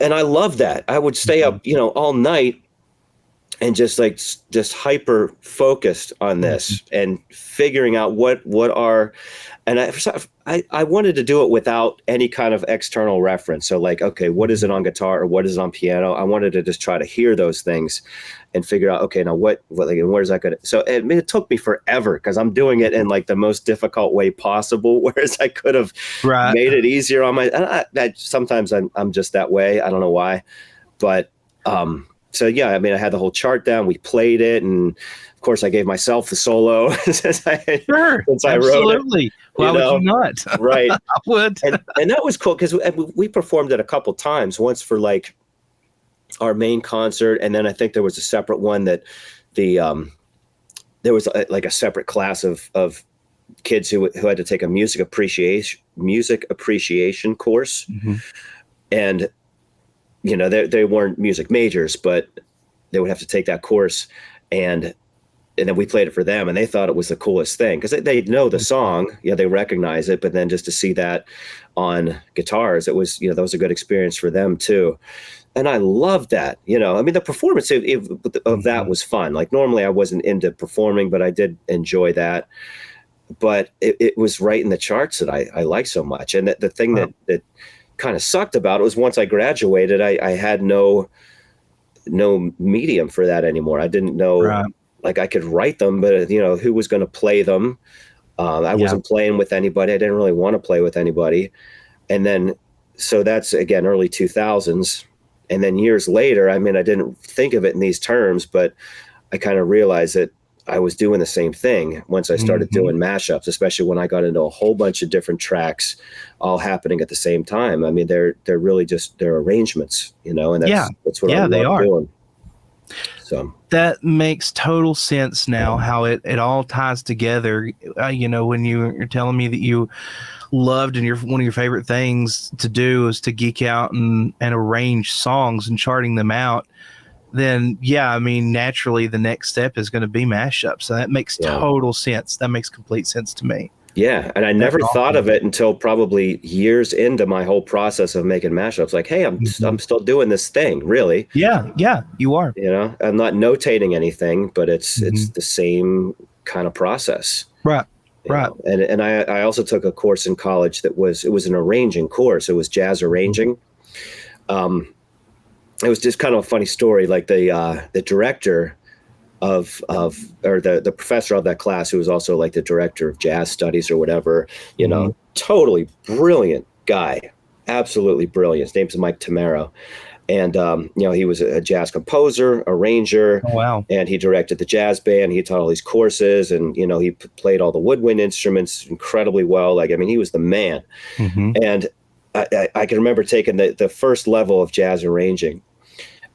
I love that. I would stay up, all night and just hyper focused on this and figuring out what are, and I wanted to do it without any kind of external reference. So like, okay, what is it on guitar or what is it on piano? I wanted to just try to hear those things and figure out, okay, now what where's that going to, so it took me forever because I'm doing it in like the most difficult way possible. Whereas I could have made it easier on sometimes I'm just that way. I don't know why, but, so yeah, I mean, I had the whole chart down. We played it, and of course, I gave myself the solo since I wrote it. Why would you not? Right, I would. and that was cool because we performed it a couple times. Once for like our main concert, and then I think there was a separate one that there was like a separate class of kids who had to take a music appreciation course, and they weren't music majors, but they would have to take that course, and then we played it for them, and they thought it was the coolest thing because they know the song, they recognize it, but then just to see that on guitars, it was, that was a good experience for them too. And I loved that, I mean, the performance of that was fun. Like normally I wasn't into performing, but I did enjoy that. But it was right in the charts that I like so much. And the thing that kind of sucked about it was once I graduated, I had no medium for that anymore. I didn't know, like I could write them, but who was going to play them? I wasn't playing with anybody. I didn't really want to play with anybody. And then, so that's again, early 2000s. And then years later, I mean, I didn't think of it in these terms, but I kind of realized that I was doing the same thing once I started doing mashups, especially when I got into a whole bunch of different tracks all happening at the same time. I mean, they're really just, they're arrangements, and that's what I love doing. So that makes total sense now, how it all ties together. When you're telling me that you loved and one of your favorite things to do is to geek out and arrange songs and charting them out, then yeah, I mean, naturally the next step is going to be mashups. So that makes total sense. That makes complete sense to me. Yeah, and I never thought of it until probably years into my whole process of making mashups. Like, hey, I'm still doing this thing, really. Yeah, you are. I'm not notating anything, but it's the same kind of process. Right. And I also took a course in college it was an arranging course. It was jazz arranging. It was just kind of a funny story. Like the director or the professor of that class, who was also like the director of jazz studies or whatever, totally brilliant guy, absolutely brilliant. His name's Mike Tamaro. And, he was a jazz composer, arranger. Oh, wow. And he directed the jazz band. He taught all these courses, and, he played all the woodwind instruments incredibly well. Like, I mean, he was the man. And I can remember taking the first level of jazz arranging,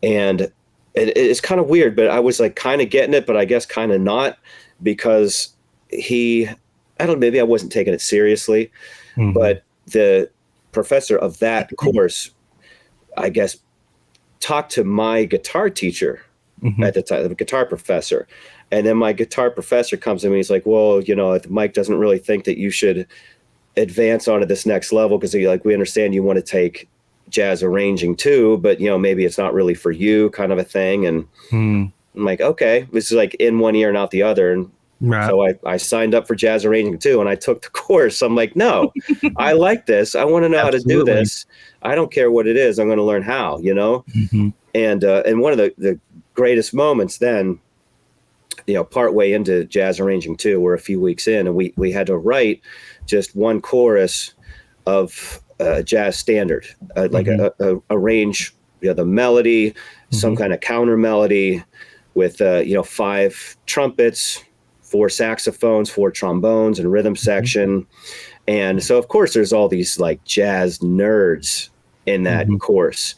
and it's kind of weird, but I was like kind of getting it, but I guess kind of not, because maybe I wasn't taking it seriously, but the professor of that course, I guess, talked to my guitar teacher at the time, the guitar professor. And then my guitar professor comes to me, he's like, well, Mike doesn't really think that you should advance onto this next level, because we understand you want to take jazz arranging too, but maybe it's not really for you, kind of a thing. And I'm like, okay, this is like in one ear and out the other. And so I signed up for jazz arranging too, and I took the course. I'm like, no, I like this. I want to know how to do this. I don't care what it is. I'm going to learn how, and one of the greatest moments then, part way into jazz arranging too, we're a few weeks in, and we had to write just one chorus of jazz standard, like arrange the melody, some kind of counter melody with 5 trumpets, 4 saxophones, 4 trombones, and rhythm section. And so of course there's all these like jazz nerds in that course,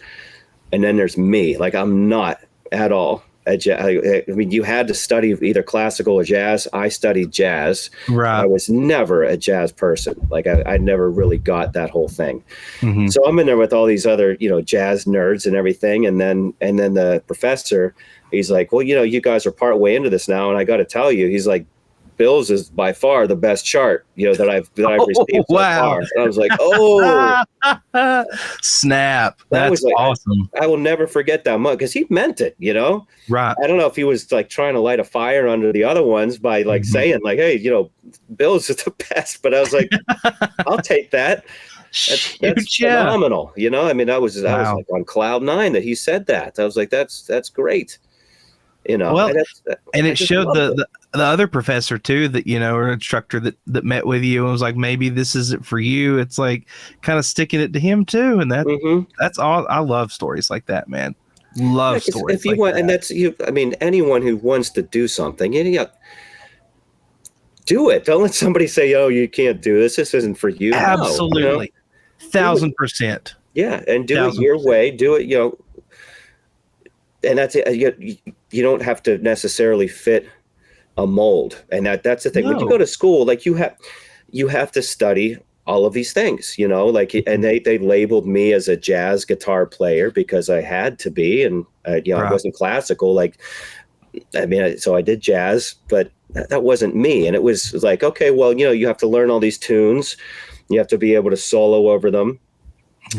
and then there's me. Like, I'm not at all I mean, you had to study either classical or jazz. I studied jazz. Right. I was never a jazz person. Like, I never really got that whole thing. So I'm in there with all these other, jazz nerds and everything. And then the professor, he's like, well, you guys are part way into this now, and I got to tell you, he's like, Bill's is by far the best chart, that I've received so far. And I was like, oh, snap! That's awesome. I will never forget that moment, because he meant it. Right. I don't know if he was like trying to light a fire under the other ones by like saying like, hey, Bill's is the best. But I was like, I'll take that. That's phenomenal. I mean, I was like on cloud 9 that he said that. I was like, that's great. Well, and it showed the other professor too, that or instructor that met with you and was like, maybe this isn't for you. It's like kind of sticking it to him too, and that's all. I love stories like that, man. Love stories. If you want, and that's you. I mean, anyone who wants to do something, do it. Don't let somebody say, "Oh, you can't do this. This isn't for you." Absolutely, 1,000%. Yeah, and do it your way. Do it, and that's it. You don't have to necessarily fit a mold, and that's the thing. No. When you go to school, like you have to study all of these things, and they labeled me as a jazz guitar player because I had to be, and I wasn't classical. Like, I mean, so I did jazz, but that wasn't me. And it was like, okay, well, you have to learn all these tunes, you have to be able to solo over them.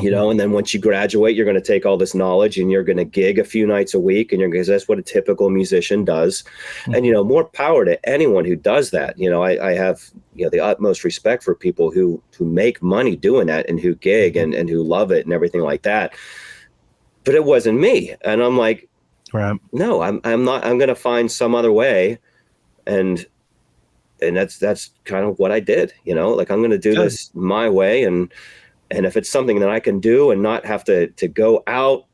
And then once you graduate, you're going to take all this knowledge and you're going to gig a few nights a week, and because that's what a typical musician does. And, more power to anyone who does that. I have, the utmost respect for people who make money doing that and who gig and who love it and everything like that. But it wasn't me. And I'm like, no, I'm not, I'm going to find some other way. And that's kind of what I did, like, I'm going to do this my way. And if it's something that I can do and not have to go out,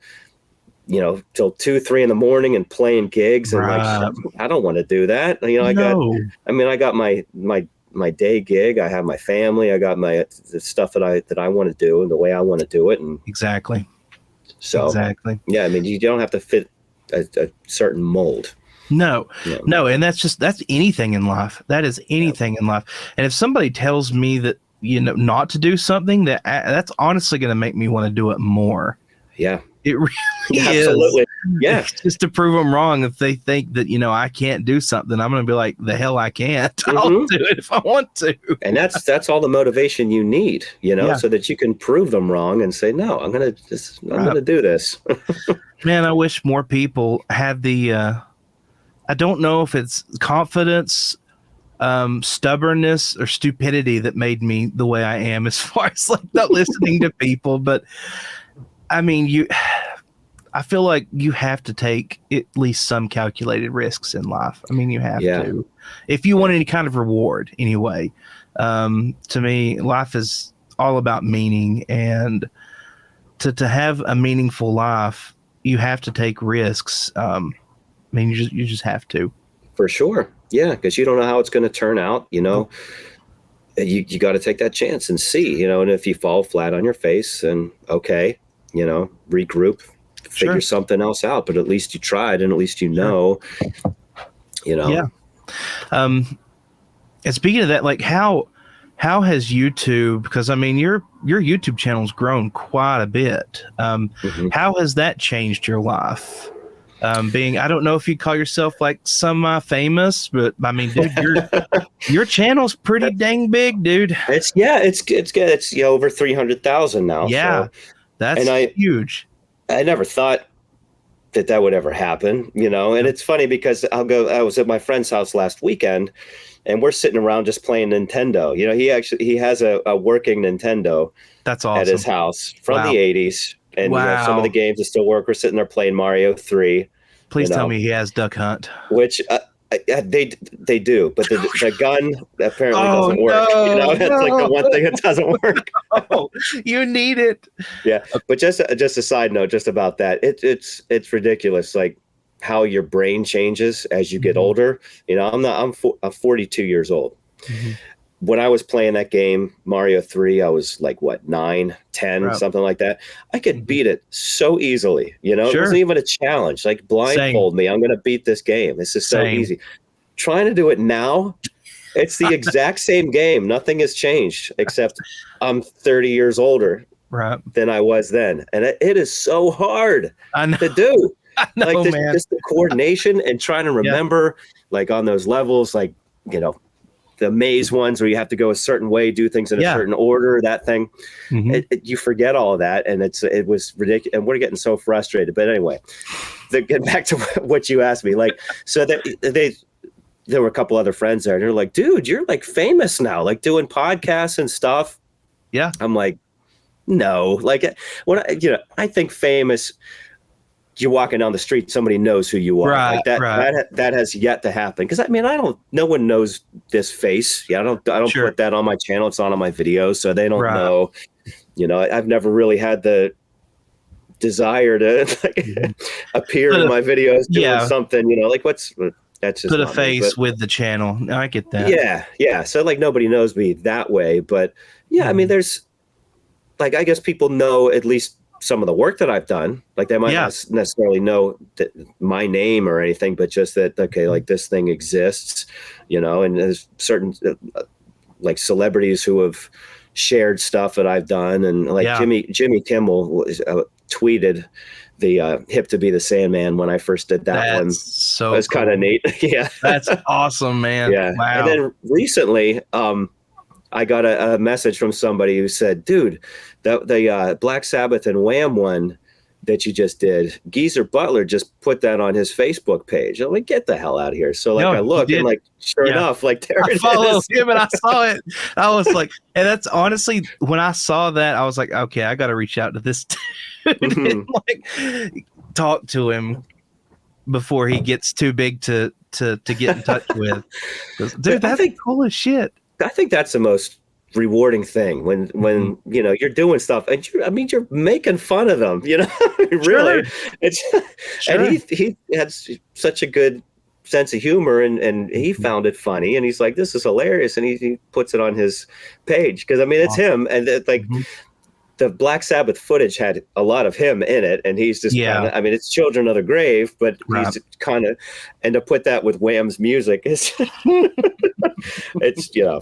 till 2-3 in the morning and playing gigs, and like, I don't want to do that. I got my day gig. I have my family. I got the stuff that I want to do and the way I want to do it. And exactly. So yeah, I mean, you don't have to fit a certain mold. No, Yeah. no. And that's anything in life. That is anything in life. And if somebody tells me that, not to do something, that's honestly going to make me want to do it more. Yeah. It really Absolutely. is. Yeah. It's just to prove them wrong. If they think that, I can't do something, I'm going to be like, the hell I can't. I'll do it if I want to. And that's all the motivation you need, so that you can prove them wrong and say, no, I'm going to do this. Man, I wish more people had the, I don't know if it's confidence, stubbornness, or stupidity that made me the way I am as far as like not listening to people. But I mean, I feel like you have to take at least some calculated risks in life. I mean, you have to, if you want any kind of reward anyway. To me, life is all about meaning, and to have a meaningful life, you have to take risks. I mean, you just have to. For sure. Yeah. Because you don't know how it's going to turn out, you got to take that chance and see, and if you fall flat on your face, then okay, regroup, figure something else out, but at least you tried, and at least Yeah. And speaking of that, like how has YouTube, because I mean your YouTube channel's grown quite a bit. How has that changed your life? I don't know if you call yourself like semi-famous, but I mean, dude, your channel's pretty dang big, dude. It's good. It's over 300,000 now. Yeah, so. That's huge. I never thought that would ever happen, and it's funny because I was at my friend's house last weekend, and we're sitting around just playing Nintendo. He has a working Nintendo. That's awesome. At his house from the 80s. And some of the games that still work. We're sitting there playing Mario 3. Please tell me he has Duck Hunt. Which they do, but the gun apparently doesn't work. It's like the one thing that doesn't work. Oh, you need it. Yeah, but just a side note, just about that, it's ridiculous, like how your brain changes as you get older. I'm 42 years old. When I was playing that game, Mario 3, I was like, 9, 10, something like that. I could beat it so easily, It wasn't even a challenge. Like, blindfold me. I'm going to beat this game. This is so easy. Trying to do it now, it's the exact same game. Nothing has changed, except I'm 30 years older than I was then. And it is so hard to do. I know, like man. Just the coordination and trying to remember, like on those levels, like, the maze ones where you have to go a certain way, do things in a certain order, that thing. You forget all of that, and it was ridiculous, and we're getting so frustrated. But anyway, get back to what you asked me. Like, so there were a couple other friends there, and they're like, dude, you're like famous now, like doing podcasts and stuff. Yeah. I'm like, no, like when I think famous, you're walking down the street, somebody knows who you are. Right, like that has yet to happen. Because I mean, no one knows this face. Yeah, I don't put that on my channel. It's not on my videos, so they don't know. I've never really had the desire to appear in my videos doing something. That's just put a face with the channel. No, I get that. Yeah. So like nobody knows me that way, but I mean, there's like, I guess people know at least some of the work that I've done. Like they might not necessarily know my name or anything, but just that, okay, like this thing exists, and there's certain like celebrities who have shared stuff that I've done. And like Jimmy Kimmel tweeted the Hip to Be the Sandman when I first did that one. So it was kind of neat. Yeah. That's awesome, man. Yeah. Wow. And then recently, I got a message from somebody who said, dude, the Black Sabbath and Wham one that you just did, Geezer Butler just put that on his Facebook page. I'm like, get the hell out of here. So like I looked and like, sure enough, like there it is. I followed him and I saw it. I was like, and that's honestly, when I saw that, I was like, okay, I got to reach out to this dude and like talk to him before he gets too big to get in touch with. Dude, that's cool as shit. I think that's the most rewarding thing when you're doing stuff and you're making fun of them, really. And he had such a good sense of humor and he found it funny and he's like, this is hilarious, and he puts it on his page because I mean it's him, and the Black Sabbath footage had a lot of him in it, and he's just kind of, I mean, it's Children of the Grave, but he's kind of, and to put that with Wham's music is, it's, you know,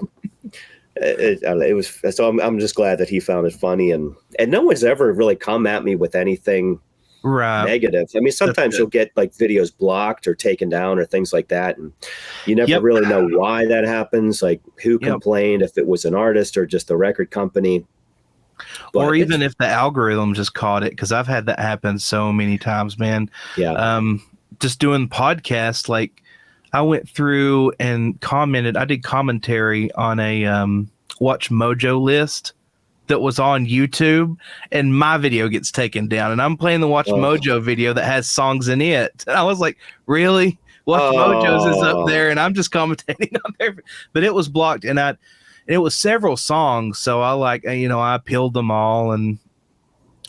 it was, so I'm just glad that he found it funny, and no one's ever really come at me with anything negative. I mean, sometimes you'll get like videos blocked or taken down or things like that, and you never really know why that happens, like who complained, if it was an artist or just the record company. But or even if the algorithm just caught it, because I've had that happen so many times, man. Just doing podcasts, like I went through and commented. I did commentary on a Watch Mojo list that was on YouTube, and my video gets taken down, and I'm playing the Watch Mojo video that has songs in it. And I was like, really? Watch Mojo's is up there, and I'm just commentating on there. But it was blocked, and it was several songs, so I peeled them all and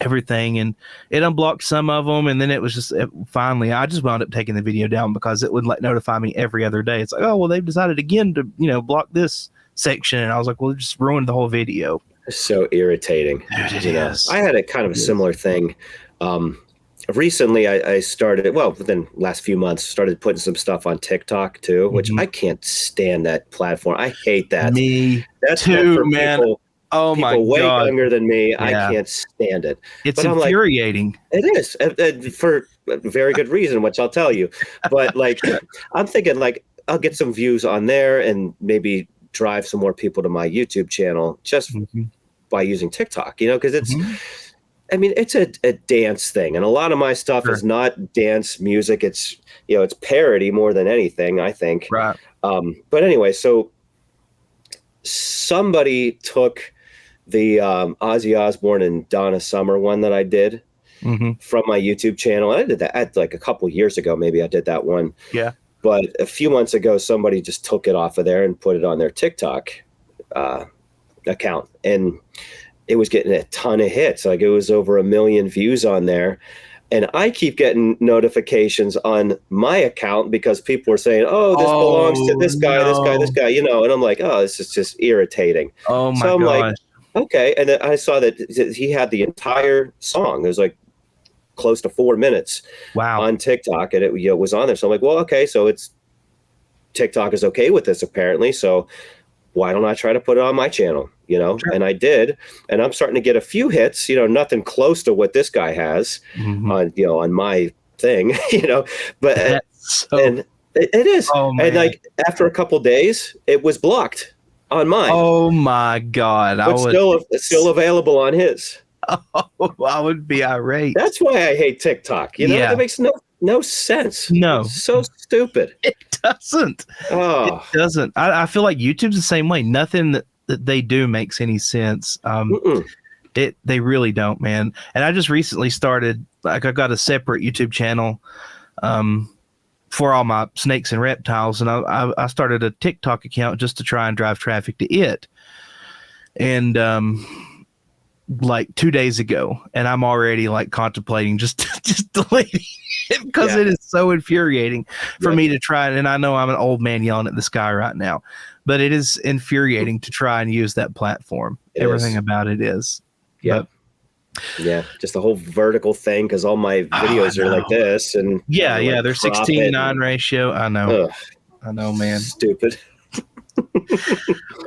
everything, and it unblocked some of them, and then it was just finally I just wound up taking the video down because it would notify me every other day. It's like, oh well, they've decided again to block this section, and I was like, well, it just ruined the whole video. It's so irritating. Dude, it is. I had a kind of a similar thing. Recently, I started, within the last few months, started putting some stuff on TikTok too, which I can't stand that platform. I hate that. Me too, man. People my way God. younger than me. I can't stand it. It's infuriating. It is, for a very good reason, which I'll tell you. But like, I'm thinking like I'll get some views on there and maybe drive some more people to my YouTube channel just by using TikTok, because it's. I mean, it's a dance thing, and a lot of my stuff is not dance music. It's it's parody more than anything, I think. Right. But anyway, so somebody took the Ozzy Osbourne and Donna Summer one that I did from my YouTube channel. I did that like a couple years ago. Maybe I did that one. Yeah. But a few months ago, somebody just took it off of there and put it on their TikTok account, and it was getting a ton of hits. Like it was over 1 million views on there. And I keep getting notifications on my account because people are saying, oh, this belongs to this guy, this guy, and I'm like, oh, this is just irritating. Oh my So I'm gosh. like, okay. And then I saw that he had the entire song. It was like close to 4 minutes on TikTok, and it was on there. So I'm like, well, okay. So TikTok is okay with this apparently. So why don't I try to put it on my channel? Sure. And I did, and I'm starting to get a few hits, nothing close to what this guy has on my thing, but and it is. And like after a couple days, it was blocked on mine. Oh my God. But still available on his. Oh, I would be irate. That's why I hate TikTok. It makes no sense. No. It's so stupid. It doesn't. Oh. It doesn't. I feel like YouTube's the same way. Nothing that they do makes any sense. They really don't, man. And I just recently started, like, I got a separate YouTube channel for all my snakes and reptiles, and I started a TikTok account just to try and drive traffic to it. And like 2 days ago, and I'm already like contemplating just deleting it because it is so infuriating for me to try. And I know I'm an old man yelling at the sky right now, but it is infuriating to try and use that platform. Everything about it is. Yeah. Yeah, just the whole vertical thing, because all my videos are like this, and they're 16:9 ratio. I know. I know, man. Stupid.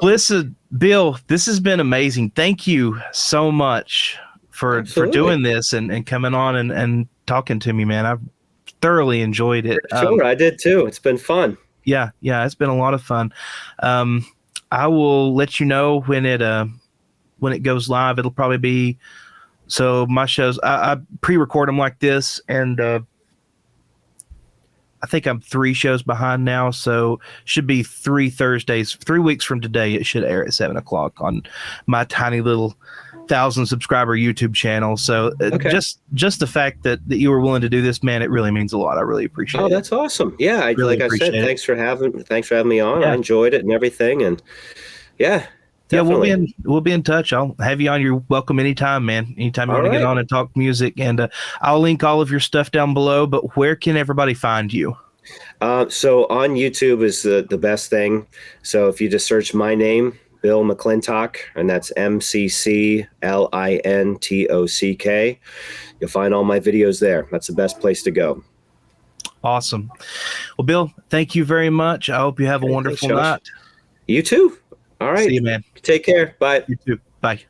Listen, Bill, this has been amazing. Thank you so much for doing this and coming on and talking to me, man. I've thoroughly enjoyed it. Sure, I did too. It's been fun. Yeah, it's been a lot of fun. I will let you know when it goes live. It'll probably be, so my shows, I pre-record them like this, and I think I'm 3 shows behind now, so should be 3 Thursdays, 3 weeks from today. It should air at 7:00 on my tiny little 1,000 subscriber YouTube channal. So just the fact that you were willing to do this, man, it really means a lot. I really appreciate it. Oh, that's awesome. Yeah, really like I said, thanks for having me on. Yeah. I enjoyed it and everything, and definitely. Yeah, we'll be in touch. I'll have you on. You're welcome anytime, man. Anytime you want to get on and talk music, and I'll link all of your stuff down below. But where can everybody find you? So on YouTube is the best thing. So if you just search my name, Bill McClintock, and that's McClintock. You'll find all my videos there. That's the best place to go. Awesome. Well, Bill, thank you very much. I hope you have a wonderful night. You too. All right. See you, man. Take care. Bye. You too. Bye.